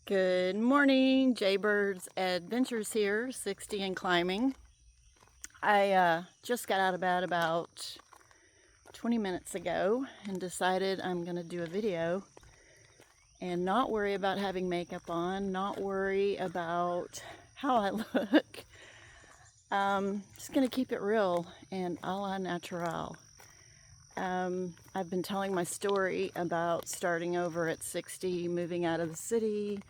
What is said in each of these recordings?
Good morning, Jaybirds Adventures here, 60 and climbing. I just got out of bed about 20 minutes ago and decided I'm going to do a video and not worry about having makeup on, not worry about how I look. Just going to keep it real and a la natural. I've been telling my story about starting over at 60, moving out of the city,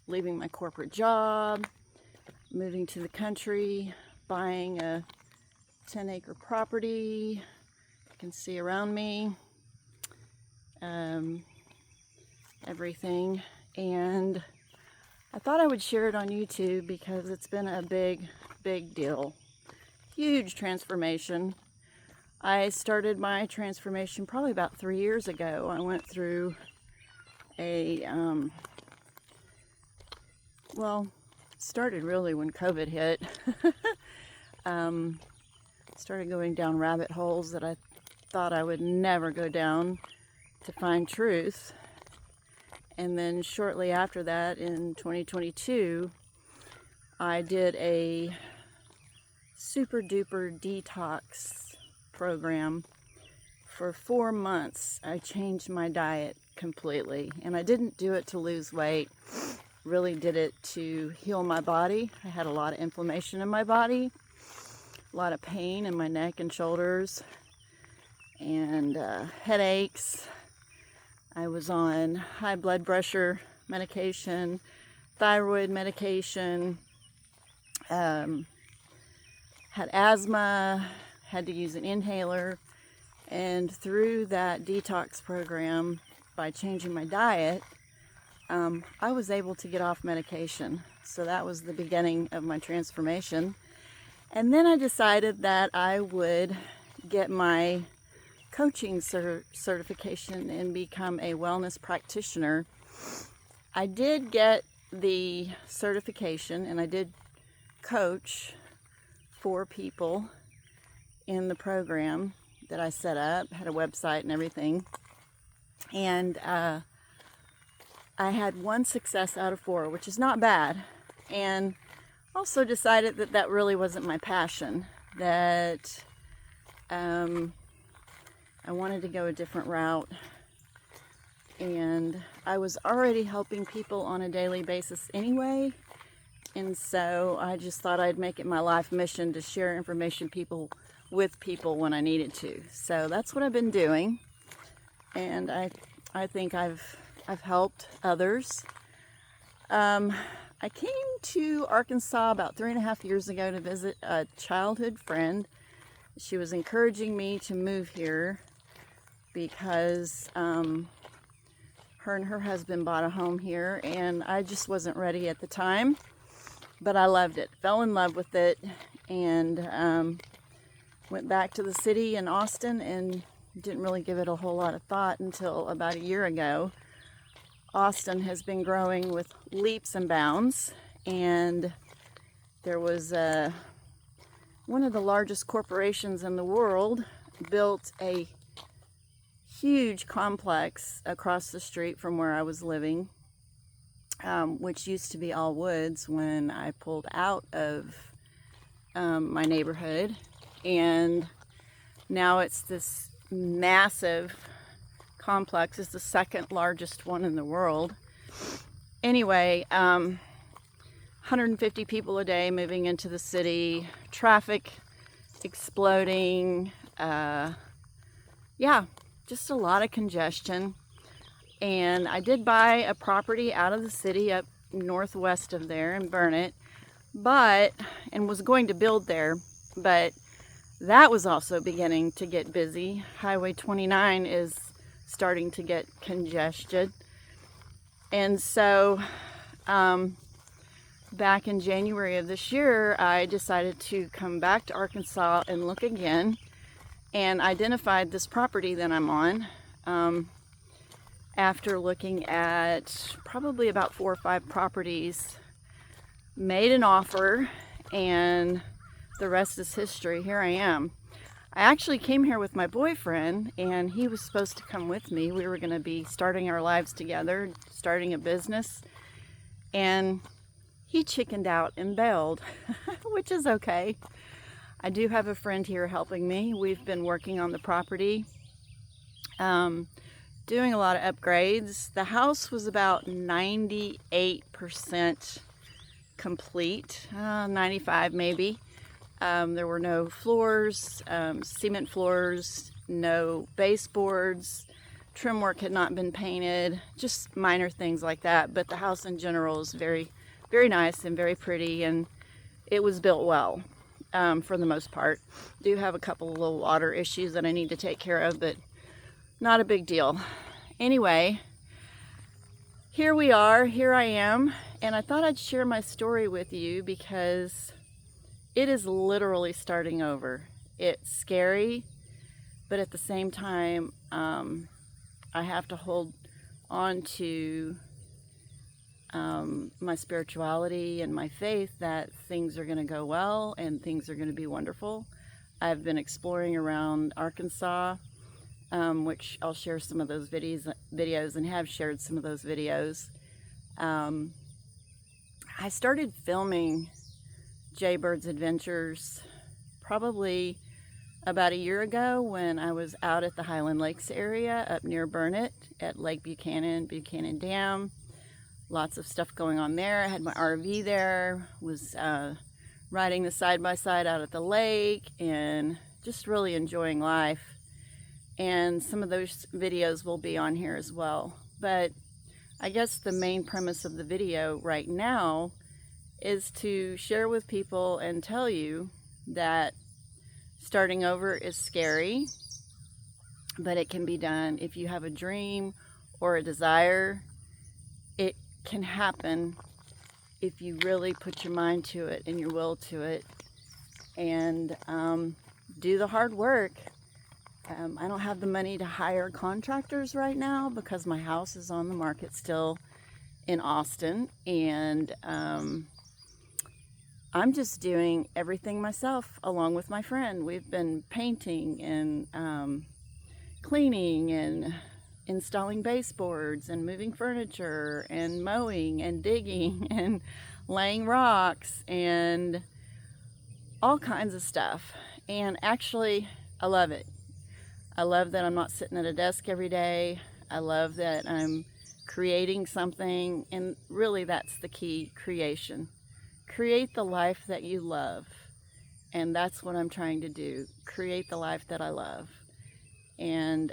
leaving my corporate job, moving to the country, buying a 10-acre property. You can see around me everything, and I thought I would share it on YouTube because it's been a big deal. Huge transformation. I started my transformation probably about 3 years ago. I went through a started really when COVID hit. Started going down rabbit holes that I thought I would never go down to find truth. And then shortly after that, in 2022, I did a super duper detox program. For 4 months, I changed my diet completely. And I didn't do it to lose weight. Really did it to heal my body. I had a lot of inflammation in my body, a lot of pain in my neck and shoulders, and headaches. I was on high blood pressure medication, thyroid medication, had asthma, had to use an inhaler. And through that detox program, by changing my diet, I was able to get off medication. So that was the beginning of my transformation. And then I decided that I would get my coaching certification and become a wellness practitioner. I did get the certification and I did coach 4 people in the program that I set up, had a website and everything. And I had 1 success out of 4, which is not bad. And also decided that that really wasn't my passion, that I wanted to go a different route. And I was already helping people on a daily basis anyway. And so I just thought I'd make it my life mission to share information with people when I needed to. So that's what I've been doing. And I think I've helped others. I came to Arkansas about 3.5 years ago to visit a childhood friend. She was encouraging me to move here because her and her husband bought a home here, and I just wasn't ready at the time, but I loved it, fell in love with it, and went back to the city in Austin and didn't really give it a whole lot of thought until about a year ago. Austin has been growing with leaps and bounds, and there was one of the largest corporations in the world built a huge complex across the street from where I was living, which used to be all woods when I pulled out of my neighborhood, and now it's this massive complex. It's the 2nd largest one in the world. Anyway, 150 people a day moving into the city, traffic exploding, just a lot of congestion. And I did buy a property out of the city up northwest of there in Burnet, and was going to build there, but that was also beginning to get busy. Highway 29 is starting to get congested. And so back in January of this year, I decided to come back to Arkansas and look again, and identified this property that I'm on after looking at probably about 4 or 5 properties, made an offer, and the rest is history. Here I am. I actually came here with my boyfriend, and he was supposed to come with me. We were going to be starting our lives together, starting a business. and he chickened out and bailed, which is okay. I do have a friend here helping me. We've been working on the property, doing a lot of upgrades. The house was about 98% complete, 95 maybe. There were no floors, cement floors, no baseboards. Trim work had not been painted, just minor things like that. But the house in general is very, very nice and very pretty, and it was built well for the most part. Do have a couple of little water issues that I need to take care of, but not a big deal. Anyway, here we are, here I am, and I thought I'd share my story with you because it is literally starting over. It's scary, but at the same time, I have to hold on to my spirituality and my faith that things are going to go well and things are going to be wonderful. I've been exploring around Arkansas, which I'll share some of those videos and have shared some of those videos. I started filming Jaybird's Adventures probably about a year ago when I was out at the Highland Lakes area up near Burnett at Lake Buchanan, Buchanan Dam. Lots of stuff going on there. I had my RV there, was riding the side-by-side out at the lake and just really enjoying life. And some of those videos will be on here as well. But I guess the main premise of the video right now is to share with people and tell you that starting over is scary, but it can be done. If you have a dream or a desire, it can happen if you really put your mind to it and your will to it, and do the hard work. I don't have the money to hire contractors right now because my house is on the market still in Austin, and I'm just doing everything myself along with my friend. We've been painting and cleaning and installing baseboards and moving furniture and mowing and digging and laying rocks and all kinds of stuff. And actually, I love it. I love that I'm not sitting at a desk every day. I love that I'm creating something, and really that's the key: creation. Create the life that you love, and that's what I'm trying to do. Create the life that I love. And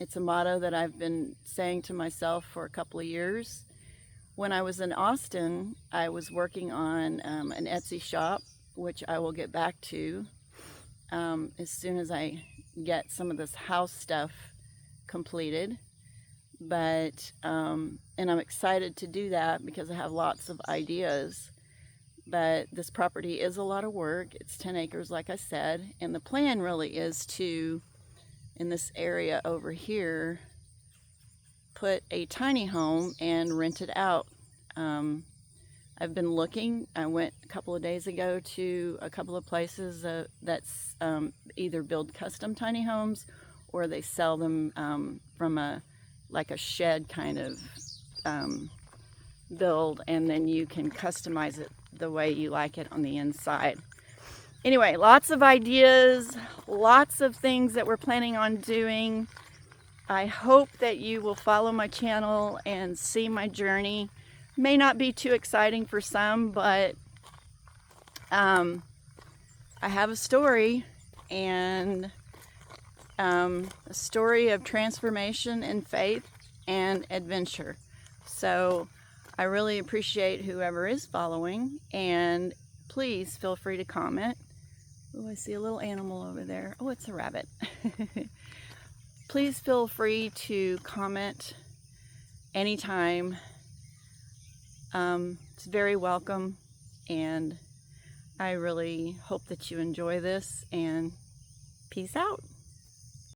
it's a motto that I've been saying to myself for a couple of years. When I was in Austin, I was working on an Etsy shop, which I will get back to as soon as I get some of this house stuff completed. But and I'm excited to do that because I have lots of ideas. But this property is a lot of work. It's 10 acres, like I said, and the plan really is to, in this area over here, put a tiny home and rent it out. I've been looking. I went a couple of days ago to a couple of places that's either build custom tiny homes or they sell them from like a shed kind of build, and then you can customize it the way you like it on the inside. Anyway, lots of ideas, lots of things that we're planning on doing. I hope that you will follow my channel and see my journey. May not be too exciting for some, but I have a story, and a story of transformation and faith and adventure. So I really appreciate whoever is following, and please feel free to comment. Oh, I see a little animal over there. Oh, it's a rabbit. Please feel free to comment anytime. It's very welcome, and I really hope that you enjoy this, and peace out.